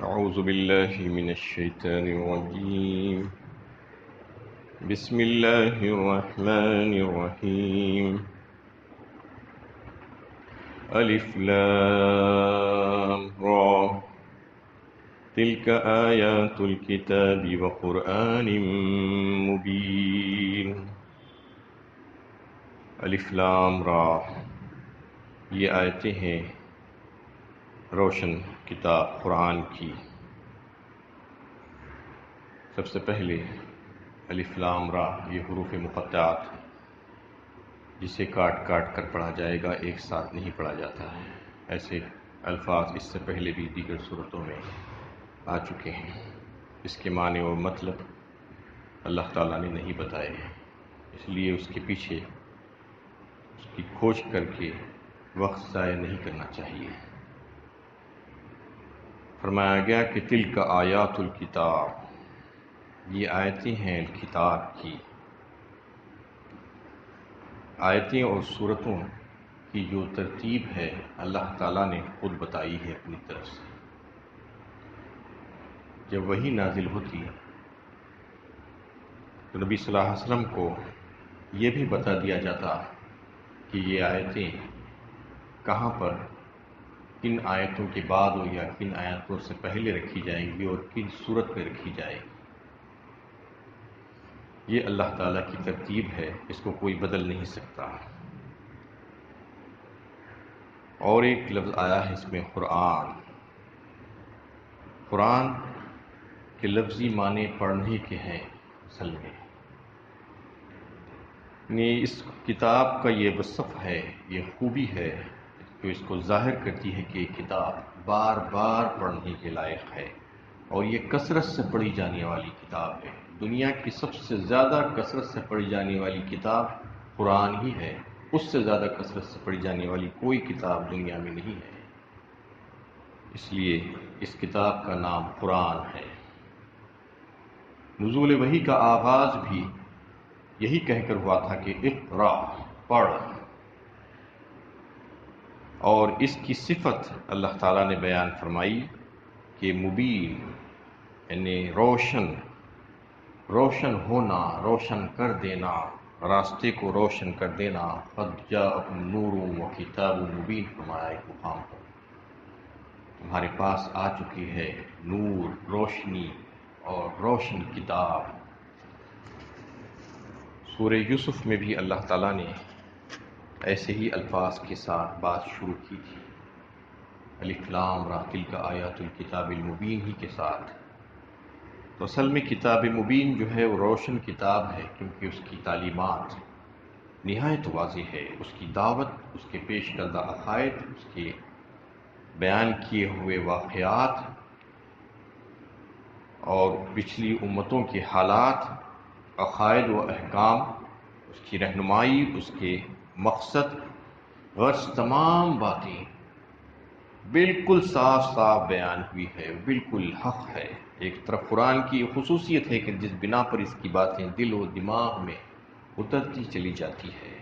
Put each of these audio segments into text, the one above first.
أعوذ بالله من الشيطان الرجيم. بسم الله الرحمن الرحيم. ألف لام را تلك آيات الكتاب وقرآن مبين. الف لام را، یہ آیتیں ہیں روشن کتاب قرآن کی. سب سے پہلے الف لام را، یہ حروف مقطعات جسے کاٹ کاٹ کر پڑھا جائے گا، ایک ساتھ نہیں پڑھا جاتا ہے. ایسے الفاظ اس سے پہلے بھی دیگر صورتوں میں آ چکے ہیں. اس کے معنی اور مطلب اللہ تعالیٰ نے نہیں بتائے ہیں، اس لیے اس کے پیچھے اس کی کھوج کر کے وقت ضائع نہیں کرنا چاہیے. فرمایا گیا کہ تلک آیات الکتاب، یہ آیتیں ہیں کتاب کی. آیتیں اور سورتوں کی جو ترتیب ہے اللہ تعالیٰ نے خود بتائی ہے اپنی طرف سے. جب وحی نازل ہوتی تو نبی صلی اللہ علیہ وسلم کو یہ بھی بتا دیا جاتا کہ یہ آیتیں کہاں پر، کن آیتوں کے بعد ہو یا کن آیتوں سے پہلے رکھی جائیں گی اور کن صورت پہ رکھی جائے گی. یہ اللہ تعالیٰ کی ترتیب ہے، اس کو کوئی بدل نہیں سکتا. اور ایک لفظ آیا ہے اس میں قرآن. قرآن کے لفظی معنی پڑھنے کے ہیں اصل میں. اس کتاب کا یہ وصف ہے، یہ خوبی ہے جو اس کو ظاہر کرتی ہے کہ یہ کتاب بار بار پڑھنے کے لائق ہے، اور یہ کثرت سے پڑھی جانے والی کتاب ہے. دنیا کی سب سے زیادہ کثرت سے پڑھی جانے والی کتاب قرآن ہی ہے. اس سے زیادہ کثرت سے پڑھی جانے والی کوئی کتاب دنیا میں نہیں ہے. اس لیے اس کتاب کا نام قرآن ہے. نزول وحی کا آغاز بھی یہی کہہ کر ہوا تھا کہ اقرا، پڑھ. اور اس کی صفت اللہ تعالیٰ نے بیان فرمائی کہ مبین، یعنی روشن، روشن ہونا، روشن کر دینا، راستے کو روشن کر دینا. قد جاءکم نور و کتاب مبین فرمایا ایک مقام پر. تمہارے پاس آ چکی ہے نور، روشنی اور روشن کتاب. سورہ یوسف میں بھی اللہ تعالیٰ نے ایسے ہی الفاظ کے ساتھ بات شروع کی تھی، الف لام را تلک آیات الکتاب المبین ہی کے ساتھ. تو اصل میں کتاب مبین جو ہے وہ روشن کتاب ہے، کیونکہ اس کی تعلیمات نہایت واضح ہے. اس کی دعوت، اس کے پیش کردہ عقائد، اس کے بیان کیے ہوئے واقعات اور پچھلی امتوں کے حالات، عقائد و احکام، اس کی رہنمائی، اس کے مقصد، غرض، تمام باتیں بالکل صاف صاف بیان ہوئی ہے، بالکل حق ہے. ایک طرف قرآن کی خصوصیت ہے کہ جس بنا پر اس کی باتیں دل و دماغ میں اترتی چلی جاتی ہے،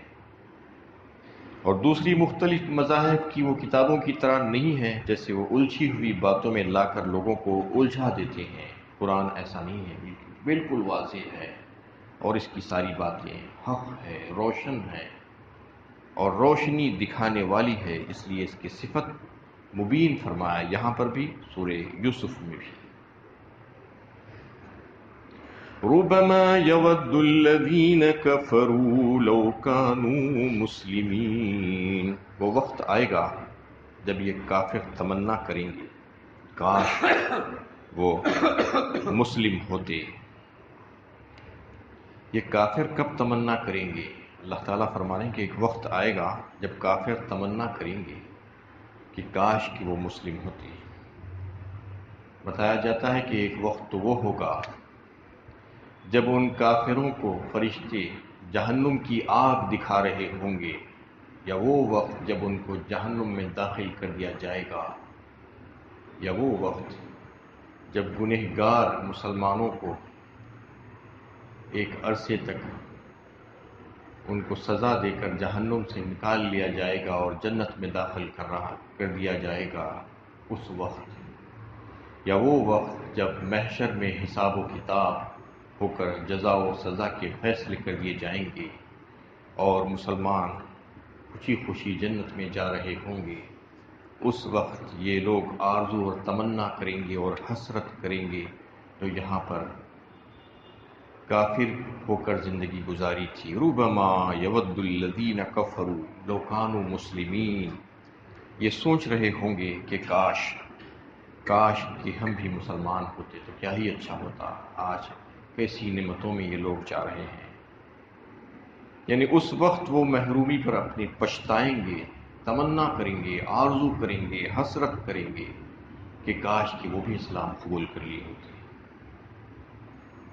اور دوسری مختلف مذاہب کی وہ کتابوں کی طرح نہیں ہے جیسے وہ الجھی ہوئی باتوں میں لا کر لوگوں کو الجھا دیتے ہیں. قرآن ایسا نہیں ہے، بالکل واضح ہے، اور اس کی ساری باتیں حق ہے، روشن ہے اور روشنی دکھانے والی ہے. اس لیے اس کی صفت مبین فرمایا یہاں پر بھی، سورہ یوسف میں بھی. ربما يود الذين كفروا لو كانوا مسلمین. وہ وقت آئے گا جب یہ کافر تمنا کریں گے کاش وہ مسلم ہوتے. یہ کافر کب تمنا کریں گے؟ اللہ تعالیٰ فرمانے کہ ایک وقت آئے گا جب کافر تمنا کریں گے کہ کاش کہ وہ مسلم ہوتے. بتایا جاتا ہے کہ ایک وقت تو وہ ہوگا جب ان کافروں کو فرشتے جہنم کی آگ دکھا رہے ہوں گے، یا وہ وقت جب ان کو جہنم میں داخل کر دیا جائے گا، یا وہ وقت جب گنہگار مسلمانوں کو ایک عرصے تک ان کو سزا دے کر جہنم سے نکال لیا جائے گا اور جنت میں داخل کر دیا جائے گا. اس وقت یا وہ وقت جب محشر میں حساب و کتاب ہو کر جزا و سزا کے فیصلے کر دیے جائیں گے اور مسلمان خوشی خوشی جنت میں جا رہے ہوں گے، اس وقت یہ لوگ آرزو اور تمنا کریں گے اور حسرت کریں گے جو یہاں پر کافر ہو کر زندگی گزاری تھی۔ ربما یود الذین کفروا لو کانوا مسلمین، یہ سوچ رہے ہوں گے کہ کاش کہ ہم بھی مسلمان ہوتے تو کیا ہی اچھا ہوتا، آج کیسی نعمتوں میں یہ لوگ جا رہے ہیں۔ یعنی اس وقت وہ محرومی پر اپنی پچھتائیں گے، تمنا کریں گے، آرزو کریں گے، حسرت کریں گے کہ کاش کہ وہ بھی اسلام قبول کر لیے ہوتے۔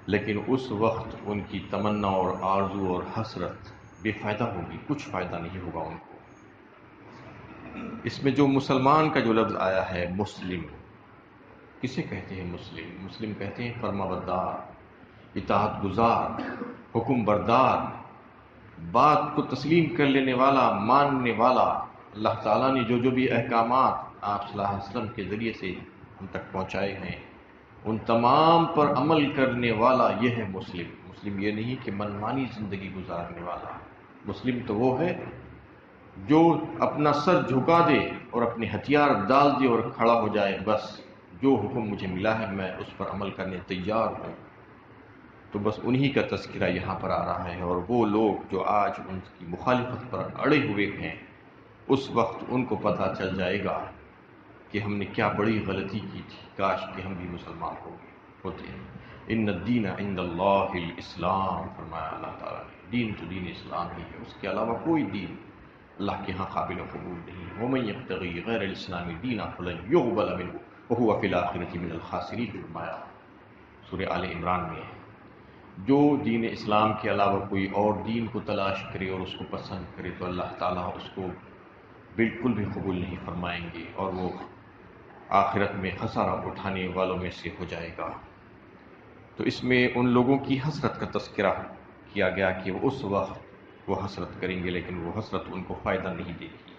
لیکن اس وقت ان کی تمنا اور آرزو اور حسرت بے فائدہ ہوگی، کچھ فائدہ نہیں ہوگا ان کو۔ اس میں جو مسلمان کا جو لفظ آیا ہے مسلم، کسے کہتے ہیں مسلم؟ مسلم کہتے ہیں فرما بردار، اطاعت گزار، حکم بردار، بات کو تسلیم کر لینے والا، ماننے والا۔ اللہ تعالیٰ نے جو بھی احکامات آپ صلی اللہ علیہ وسلم کے ذریعے سے ہم تک پہنچائے ہیں، ان تمام پر عمل کرنے والا یہ ہے مسلم۔ مسلم یہ نہیں کہ منمانی زندگی گزارنے والا، مسلم تو وہ ہے جو اپنا سر جھکا دے اور اپنے ہتھیار ڈال دے اور کھڑا ہو جائے، بس جو حکم مجھے ملا ہے میں اس پر عمل کرنے تیار ہوں۔ تو بس انہی کا تذکرہ یہاں پر آ رہا ہے، اور وہ لوگ جو آج ان کی مخالفت پر اڑے ہوئے ہیں، اس وقت ان کو پتہ چل جائے گا کہ ہم نے کیا بڑی غلطی کی تھی، کاش کہ ہم بھی مسلمان ہوتے ہیں۔ ان الدین عند اللہ الاسلام، فرمایا اللہ تعالیٰ نے، دین تو دین اسلام ہی ہے، اس کے علاوہ کوئی دین اللہ کے ہاں قابل قبول نہیں۔ ومن یبتغی غیر الاسلام دینا فلن یقبل منہ وہو فی الآخرۃ من الخاسرین، فرمایا سورہ آل عمران میں۔ جو دین اسلام کے علاوہ کوئی اور دین کو تلاش کرے اور اس کو پسند کرے تو اللہ تعالیٰ اس کو بالکل بھی قبول نہیں فرمائیں گے، اور وہ آخرت میں خسارہ اٹھانے والوں میں سے ہو جائے گا۔ تو اس میں ان لوگوں کی حسرت کا تذکرہ کیا گیا کہ وہ اس وقت وہ حسرت کریں گے، لیکن وہ حسرت ان کو فائدہ نہیں دے گی۔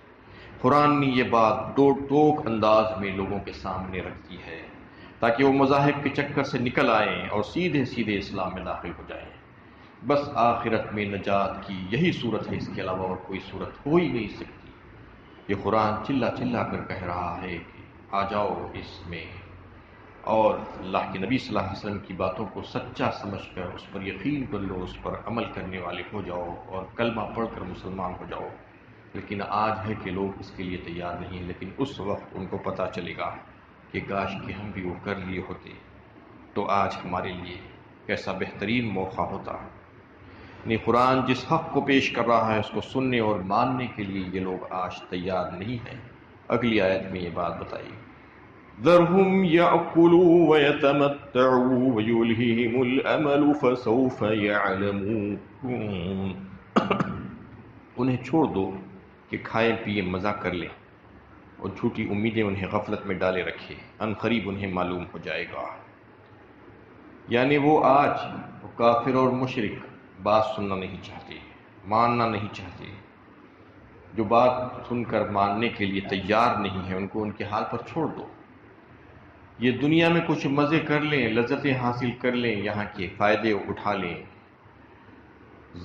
قرآن نے یہ بات ٹوک انداز میں لوگوں کے سامنے رکھی ہے تاکہ وہ مذاہب کے چکر سے نکل آئیں اور سیدھے سیدھے اسلام میں داخل ہو جائیں۔ بس آخرت میں نجات کی یہی صورت ہے، اس کے علاوہ اور کوئی صورت ہو ہی نہیں سکتی۔ یہ قرآن چلا چلا کر کہہ رہا ہے کہ آ جاؤ اس میں، اور اللہ کے نبی صلی اللہ علیہ وسلم کی باتوں کو سچا سمجھ کر اس پر یقین کر لو، اس پر عمل کرنے والے ہو جاؤ اور کلمہ پڑھ کر مسلمان ہو جاؤ۔ لیکن آج ہے کہ لوگ اس کے لیے تیار نہیں ہیں، لیکن اس وقت ان کو پتہ چلے گا کہ کاش کہ ہم بھی وہ کر لیے ہوتے تو آج ہمارے لیے کیسا بہترین موقع ہوتا۔ یعنی قرآن جس حق کو پیش کر رہا ہے اس کو سننے اور ماننے کے لیے یہ لوگ آج تیار نہیں ہیں۔ اگلی آیت میں یہ بات بتائی، ذرهم يأكلوا ويتمتعوا ويلههم الأمل فسوف يعلمون، انہیں چھوڑ دو کہ کھائیں پیئیں مزہ کر لیں اور جھوٹی امیدیں انہیں غفلت میں ڈالے رکھے، ان قریب انہیں معلوم ہو جائے گا۔ یعنی وہ آج کافر اور مشرک بات سننا نہیں چاہتے، ماننا نہیں چاہتے، جو بات سن کر ماننے کے لیے تیار نہیں ہے ان کو ان کے حال پر چھوڑ دو۔ یہ دنیا میں کچھ مزے کر لیں، لذتیں حاصل کر لیں، یہاں کے فائدے اٹھا لیں۔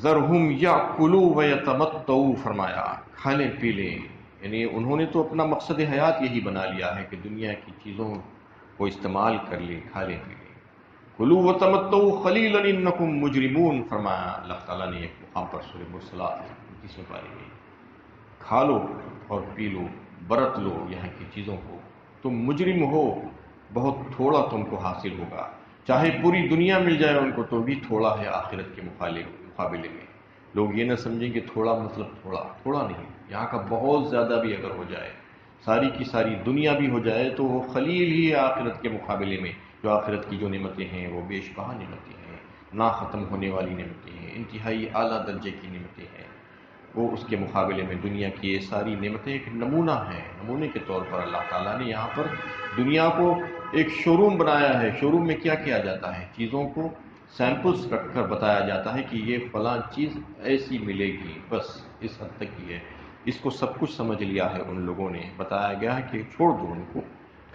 ذرہم یاکلوا ویتمتعوا، فرمایا کھا لیں پی لیں، یعنی انہوں نے تو اپنا مقصد حیات یہی بنا لیا ہے کہ دنیا کی چیزوں کو استعمال کر لیں، کھا لیں پی لیں۔ کلوا وتمتعوا قلیلا انکم مجرمون، فرمایا اللہ تعالیٰ نے ایک مقام پر سورہ مرسلات 29ویں پارے میں، کھا لو اور پی لو، برت لو یہاں کی چیزوں کو، تم مجرم ہو، بہت تھوڑا تم کو حاصل ہوگا، چاہے پوری دنیا مل جائے ان کو تو بھی تھوڑا ہے آخرت کے مقابلے میں۔ لوگ یہ نہ سمجھیں کہ تھوڑا مطلب تھوڑا نہیں، یہاں کا بہت زیادہ بھی اگر ہو جائے، ساری کی ساری دنیا بھی ہو جائے تو وہ خلیل ہی ہے آخرت کے مقابلے میں۔ جو آخرت کی جو نعمتیں ہیں وہ بیش بہا نعمتیں ہیں، نہ ختم ہونے والی نعمتیں ہیں، انتہائی اعلیٰ درجے کی نعمتیں ہیں، وہ اس کے مقابلے میں دنیا کی یہ ساری نعمتیں ایک نمونہ ہیں۔ نمونے کے طور پر اللہ تعالیٰ نے یہاں پر دنیا کو ایک شو روم بنایا ہے۔ شو روم میں کیا کیا جاتا ہے؟ چیزوں کو سیمپلز رکھ کر بتایا جاتا ہے کہ یہ فلاں چیز ایسی ملے گی، بس اس حد تک ہی ہے۔ اس کو سب کچھ سمجھ لیا ہے ان لوگوں نے، بتایا گیا ہے کہ چھوڑ دو ان کو،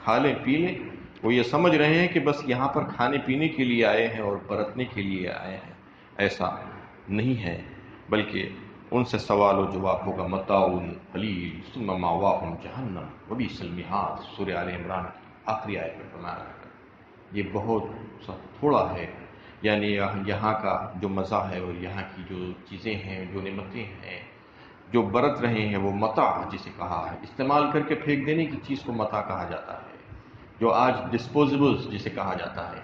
کھا لیں پی لیں، وہ یہ سمجھ رہے ہیں کہ بس یہاں پر کھانے پینے کے لیے آئے ہیں اور برتنے کے لیے آئے ہیں، ایسا نہیں ہے، بلکہ ان سے سوال و جواب ہوگا متاع قلیل ثم مأواہم جہنم وبئس المہاد، سورہ آل عمران کی آخری آیت میں فرمایا ہے۔ یہ بہت تھوڑا ہے، یعنی یہاں کا جو مزہ ہے اور یہاں کی جو چیزیں ہیں، جو نعمتیں ہیں، جو برت رہے ہیں، وہ متاع جسے کہا ہے، استعمال کر کے پھینک دینے کی چیز کو متاع کہا جاتا ہے۔ جو آج ڈسپوزیبلز جسے کہا جاتا ہے،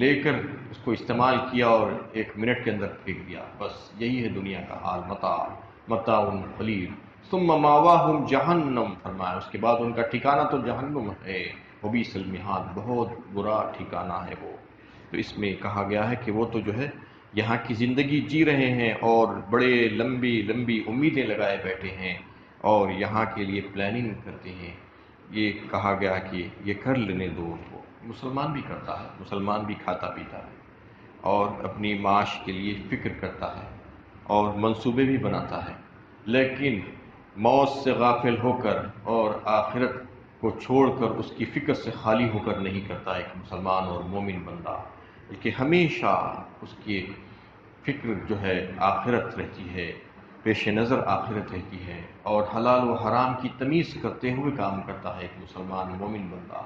لے کر اس کو استعمال کیا اور 1 منٹ کے اندر پھینک دیا، بس یہی ہے دنیا کا حال، متاع قلیل ثم مأواہم جہنم فرمایا، اس کے بعد ان کا ٹھکانہ تو جہنم ہے، وبئس المہاد، بہت برا ٹھکانہ ہے وہ۔ تو اس میں کہا گیا ہے کہ وہ تو جو ہے یہاں کی زندگی جی رہے ہیں اور بڑے لمبی لمبی امیدیں لگائے بیٹھے ہیں اور یہاں کے لیے پلاننگ کرتے ہیں۔ یہ کہا گیا کہ یہ کر لینے دو ان کو، مسلمان بھی کرتا ہے، مسلمان بھی کھاتا پیتا ہے اور اپنی معاش کے لیے فکر کرتا ہے اور منصوبے بھی بناتا ہے، لیکن موت سے غافل ہو کر اور آخرت کو چھوڑ کر اس کی فکر سے خالی ہو کر نہیں کرتا ایک مسلمان اور مومن بندہ، بلکہ ہمیشہ اس کی فکر جو ہے آخرت رہتی ہے، پیش نظر آخرت رہتی ہے، اور حلال و حرام کی تمیز کرتے ہوئے کام کرتا ہے ایک مسلمان مومن بندہ۔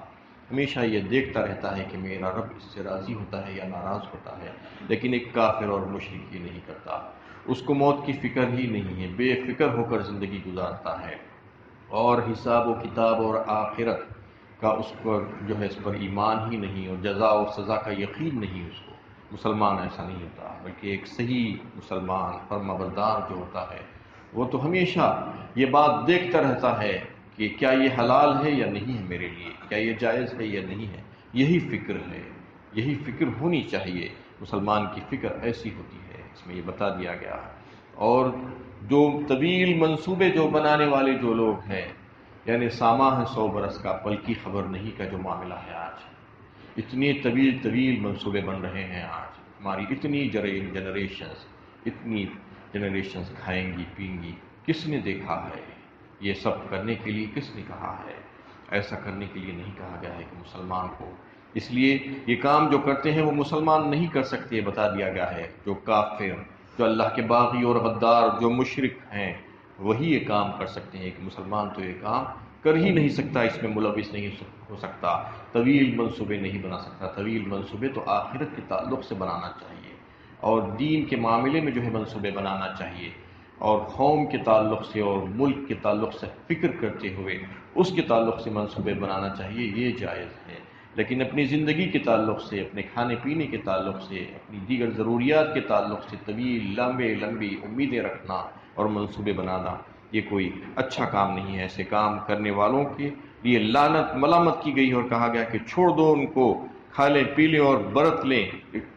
ہمیشہ یہ دیکھتا رہتا ہے کہ میرا رب اس سے راضی ہوتا ہے یا ناراض ہوتا ہے، لیکن ایک کافر اور مشرک یہ نہیں کرتا، اس کو موت کی فکر ہی نہیں ہے، بے فکر ہو کر زندگی گزارتا ہے، اور حساب و کتاب اور آخرت کا اس پر جو ہے اس پر ایمان ہی نہیں، اور جزا و سزا کا یقین نہیں اس کو۔ مسلمان ایسا نہیں ہوتا، بلکہ ایک صحیح مسلمان فرمانبردار جو ہوتا ہے وہ تو ہمیشہ یہ بات دیکھتا رہتا ہے کہ کیا یہ حلال ہے یا نہیں ہے میرے لیے، کیا یہ جائز ہے یا نہیں ہے، یہی فکر ہے، یہی فکر ہونی چاہیے، مسلمان کی فکر ایسی ہوتی ہے، اس میں یہ بتا دیا گیا ہے۔ اور جو طویل منصوبے جو بنانے والے جو لوگ ہیں، یعنی ساماں ہے 100 برس کا پل کی خبر نہیں کا جو معاملہ ہے، آج اتنے طویل طویل منصوبے بن رہے ہیں، آج ہماری اتنی جنریشنز کھائیں گی پئیں گی، کس نے دیکھا ہے؟ یہ سب کرنے کے لیے کس نے کہا ہے؟ ایسا کرنے کے لیے نہیں کہا گیا ہے کہ مسلمان کو، اس لیے یہ کام جو کرتے ہیں وہ مسلمان نہیں کر سکتے، بتا دیا گیا ہے، جو کافر، جو اللہ کے باغی اور غدار، جو مشرک ہیں، وہی یہ کام کر سکتے ہیں، کہ مسلمان تو یہ کام کر ہی نہیں سکتا، اس میں ملوث نہیں ہو سکتا، طویل منصوبے نہیں بنا سکتا۔ طویل منصوبے تو آخرت کے تعلق سے بنانا چاہیے، اور دین کے معاملے میں جو ہے منصوبے بنانا چاہیے، اور قوم کے تعلق سے اور ملک کے تعلق سے فکر کرتے ہوئے اس کے تعلق سے منصوبے بنانا چاہیے، یہ جائز ہے۔ لیکن اپنی زندگی کے تعلق سے، اپنے کھانے پینے کے تعلق سے، اپنی دیگر ضروریات کے تعلق سے طویل لمبی امیدیں رکھنا اور منصوبے بنانا، یہ کوئی اچھا کام نہیں ہے۔ ایسے کام کرنے والوں کے لیے لعنت ملامت کی گئی، اور کہا گیا کہ چھوڑ دو ان کو، کھا لیں پی لیں اور برت لیں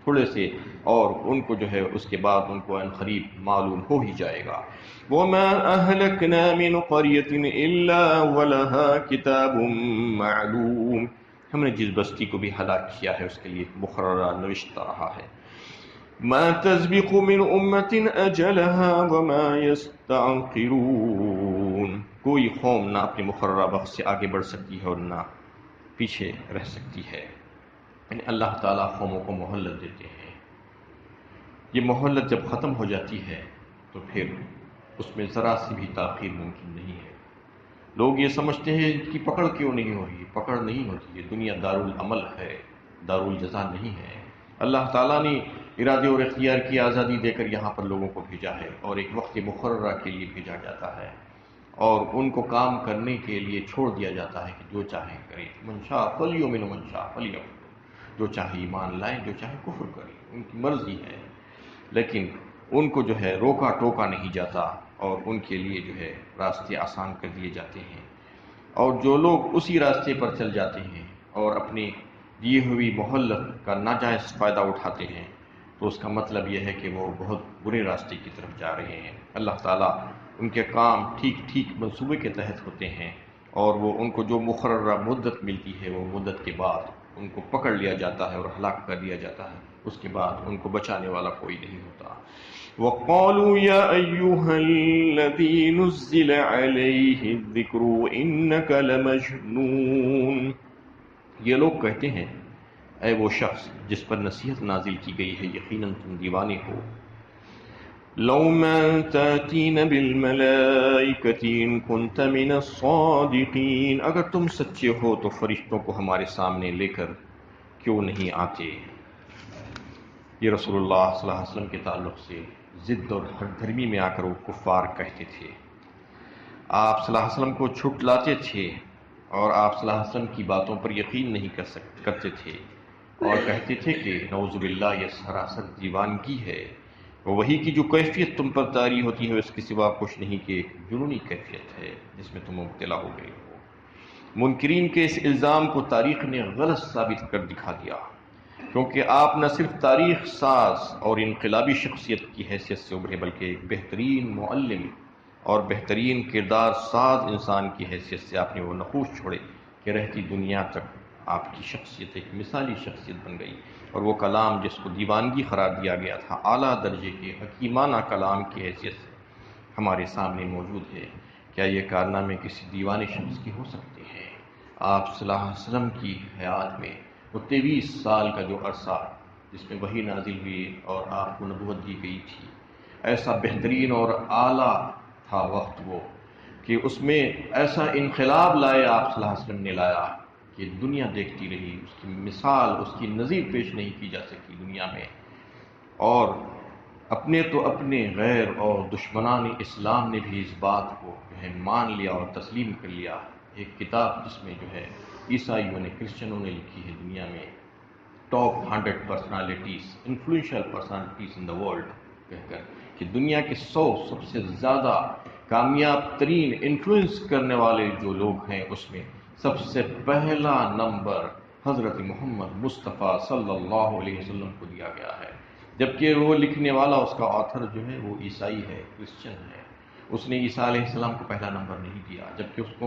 تھوڑے سے، اور ان کو جو ہے اس کے بعد ان کو عن قریب معلوم ہو ہی جائے گا۔ وَمَا أَهْلَكْنَا مِنْ قَرْيَةٍ إِلَّا وَلَهَا كِتَابٌ مَعْلُومٌ، ہم نے جس بستی کو بھی ہلاک کیا ہے اس کے لیے مقررہ نوشتہ رہا ہے۔ مَا تَسْبِقُ مِنْ أُمَّةٍ أَجَلَهَا وَمَا يَسْتَأْخِرُونَ، کوئی قوم نہ اپنے مقررہ وقت سے آگے بڑھ سکتی ہے اور نہ پیچھے رہ سکتی ہے، یعنی اللہ تعالیٰ قوموں کو مہلت دیتے ہیں، یہ مہلت جب ختم ہو جاتی ہے تو پھر اس میں ذرا سی بھی تاخیر ممکن نہیں ہے۔ لوگ یہ سمجھتے ہیں کہ پکڑ کیوں نہیں ہو رہی، پکڑ نہیں ہوتی ہے، دنیا دارالعمل ہے، دارالجزا نہیں ہے۔ اللہ تعالیٰ نے ارادے اور اختیار کی آزادی دے کر یہاں پر لوگوں کو بھیجا ہے، اور ایک وقت مقررہ کے لیے بھیجا جاتا ہے، اور ان کو کام کرنے کے لیے چھوڑ دیا جاتا ہے کہ جو چاہیں کریں، من شاء فلیؤمن ومن شاء فلیکفر، جو چاہے ایمان لائیں، جو چاہے کفر کریں، ان کی مرضی ہے، لیکن ان کو جو ہے روکا ٹوکا نہیں جاتا، اور ان کے لیے جو ہے راستے آسان کر دیے جاتے ہیں، اور جو لوگ اسی راستے پر چل جاتے ہیں اور اپنی دی ہوئی مہلت کا ناجائز فائدہ اٹھاتے ہیں، تو اس کا مطلب یہ ہے کہ وہ بہت برے راستے کی طرف جا رہے ہیں۔ اللہ تعالیٰ ان کے کام ٹھیک منصوبے کے تحت ہوتے ہیں، اور وہ ان کو جو مقررہ مدت ملتی ہے وہ مدت کے بعد ان کو پکڑ لیا جاتا ہے اور ہلاک کر دیا جاتا ہے، اس کے بعد ان کو بچانے والا کوئی نہیں ہوتا۔ وَقَالُوا يَا أَيُّهَا الَّذِي نُزِّلَ عَلَيْهِ الذِّكْرُ إِنَّكَ لَمَجْنُونٌ، یہ لوگ کہتے ہیں اے وہ شخص جس پر نصیحت نازل کی گئی ہے یقیناً تم دیوانے ہو، لو ما تاتین بالملائکۃ ان کنت من الصادقین، اگر تم سچے ہو تو فرشتوں کو ہمارے سامنے لے کر کیوں نہیں آتے؟ یہ رسول اللہ صلی اللہ علیہ وسلم کے تعلق سے ضد اور ہٹ دھرمی میں آ کر وہ کفار کہتے تھے۔ آپ صلی اللہ علیہ وسلم کو جھٹلاتے تھے اور آپ صلی اللہ علیہ وسلم کی باتوں پر یقین نہیں کرتے تھے اور کہتے تھے کہ نعوذ باللہ یہ سراسر دیوانگی ہے، وہی کی جو کیفیت تم پر طاری ہوتی ہے اس کے سوا کچھ نہیں کہ ایک جنونی کیفیت ہے جس میں تم مبتلا ہو گئے ہو۔ منکرین کے اس الزام کو تاریخ نے غلط ثابت کر دکھا دیا، کیونکہ آپ نہ صرف تاریخ ساز اور انقلابی شخصیت کی حیثیت سے ابھرے بلکہ ایک بہترین معلم اور بہترین کردار ساز انسان کی حیثیت سے آپ نے وہ نقوش چھوڑے کہ رہتی دنیا تک آپ کی شخصیت ایک مثالی شخصیت بن گئی، اور وہ کلام جس کو دیوانگی قرار دیا گیا تھا اعلیٰ درجے کے حکیمانہ کلام کی حیثیت سے ہمارے سامنے موجود ہے۔ کیا یہ کارنامے کسی دیوانے شخص کے ہو سکتے ہیں؟ آپ صلی اللہ علیہ وسلم کی حیات میں وہ 23 سال کا جو عرصہ جس میں وحی نازل ہوئی اور آپ کو نبوت دی گئی تھی، ایسا بہترین اور اعلیٰ تھا وقت وہ کہ اس میں ایسا انقلاب لائے آپ صلی اللہ علیہ وسلم نے لایا کہ دنیا دیکھتی رہی، اس کی مثال اس کی نظیر پیش نہیں کی جا سکی دنیا میں، اور اپنے تو اپنے غیر اور دشمنان اسلام نے بھی اس بات کو جو ہے مان لیا اور تسلیم کر لیا۔ ایک کتاب جس میں جو ہے عیسائیوں نے کرسچنوں نے لکھی ہے دنیا میں top 100 personalities influential personalities in the world کہہ کر کہ دنیا کے 100 سب سے زیادہ کامیاب ترین انفلوئنس کرنے والے جو لوگ ہیں اس میں سب سے پہلا نمبر حضرت محمد مصطفیٰ صلی اللہ علیہ وسلم کو دیا گیا ہے، جبکہ وہ لکھنے والا اس کا آتھر جو ہے وہ عیسائی ہے، کرسچن ہے۔ اس نے عیسیٰ علیہ السلام کو پہلا نمبر نہیں دیا، جبکہ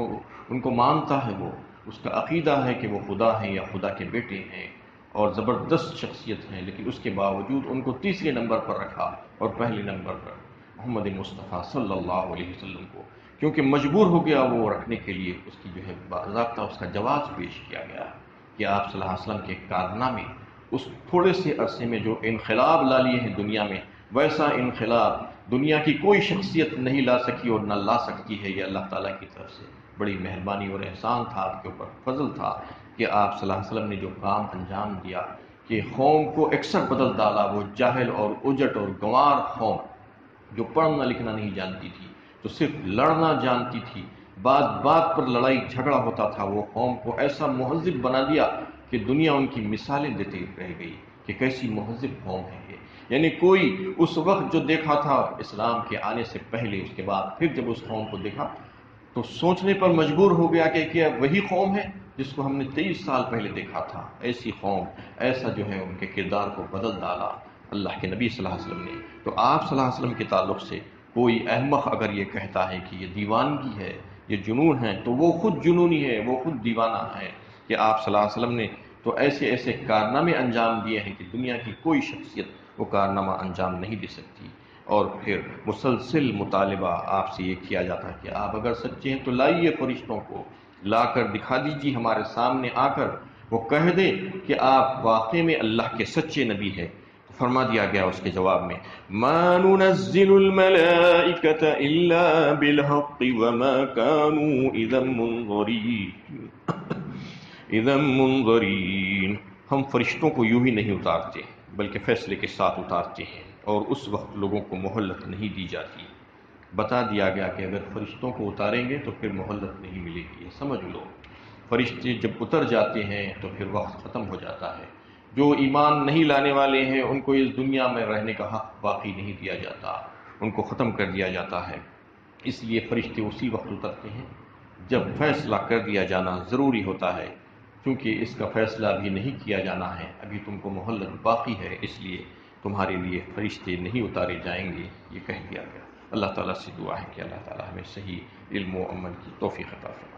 ان کو مانتا ہے، وہ اس کا عقیدہ ہے کہ وہ خدا ہیں یا خدا کے بیٹے ہیں اور زبردست شخصیت ہیں، لیکن اس کے باوجود ان کو تیسرے نمبر پر رکھا اور پہلے نمبر پر محمد مصطفیٰ صلی اللہ علیہ وسلم کو، کیونکہ مجبور ہو گیا وہ رکھنے کے لیے، اس کی جو ہے باضابطہ اس کا جواز پیش کیا گیا کہ آپ صلی اللہ علیہ وسلم کے کارنامے اس تھوڑے سے عرصے میں جو انقلاب لا لیے ہیں دنیا میں، ویسا انقلاب دنیا کی کوئی شخصیت نہیں لا سکی اور نہ لا سکتی ہے۔ یہ اللہ تعالیٰ کی طرف سے بڑی مہربانی اور احسان تھا، آپ کے اوپر فضل تھا کہ آپ صلی اللہ علیہ وسلم نے جو کام انجام دیا کہ قوم کو اکثر بدل ڈالا، وہ جاہل اور اجٹ اور گنوار قوم جو پڑھنا لکھنا نہیں جانتی تھی، تو صرف لڑنا جانتی تھی، بات بات پر لڑائی جھگڑا ہوتا تھا، وہ قوم کو ایسا مہذب بنا دیا کہ دنیا ان کی مثالیں دیتی رہ گئی کہ کیسی مہذب قوم ہے یہ۔ یعنی کوئی اس وقت جو دیکھا تھا اسلام کے آنے سے پہلے، اس کے بعد پھر جب اس قوم کو دیکھا تو سوچنے پر مجبور ہو گیا کہ کیا وہی قوم ہے جس کو ہم نے 23 سال پہلے دیکھا تھا؟ ایسی قوم، ایسا جو ہے ان کے کردار کو بدل ڈالا اللہ کے نبی صلی اللہ علیہ وسلم نے۔ تو آپ صلی اللہ علیہ وسلم کے تعلق سے کوئی احمق اگر یہ کہتا ہے کہ یہ دیوانگی ہے، یہ جنون ہے، تو وہ خود جنونی ہے، وہ خود دیوانہ ہے کہ آپ صلی اللہ علیہ وسلم نے تو ایسے ایسے کارنامے انجام دیے ہیں کہ دنیا کی کوئی شخصیت وہ کارنامہ انجام نہیں دے سکتی۔ اور پھر مسلسل مطالبہ آپ سے یہ کیا جاتا ہے کہ آپ اگر سچے ہیں تو لائیے فرشتوں کو، لا کر دکھا دیجیے ہمارے سامنے آ کر، وہ کہہ دیں کہ آپ واقعی میں اللہ کے سچے نبی ہیں۔ فرما دیا گیا اس کے جواب میں ما ننزل الملائکۃ الا بالحق وما كانوا اذا منظرین، ہم فرشتوں کو یوں ہی نہیں اتارتے بلکہ فیصلے کے ساتھ اتارتے ہیں، اور اس وقت لوگوں کو مہلت نہیں دی جاتی۔ بتا دیا گیا کہ اگر فرشتوں کو اتاریں گے تو پھر مہلت نہیں ملے گی، سمجھ لو فرشتے جب اتر جاتے ہیں تو پھر وقت ختم ہو جاتا ہے۔ جو ایمان نہیں لانے والے ہیں ان کو اس دنیا میں رہنے کا حق باقی نہیں دیا جاتا، ان کو ختم کر دیا جاتا ہے۔ اس لیے فرشتے اسی وقت اترتے ہیں جب فیصلہ کر دیا جانا ضروری ہوتا ہے، کیونکہ اس کا فیصلہ ابھی نہیں کیا جانا ہے، ابھی تم کو مہلت باقی ہے، اس لیے تمہارے لیے فرشتے نہیں اتارے جائیں گے، یہ کہہ دیا گیا۔ اللہ تعالیٰ سے دعا ہے کہ اللہ تعالیٰ ہمیں صحیح علم و عمل کی توفیق عطا فرمائے۔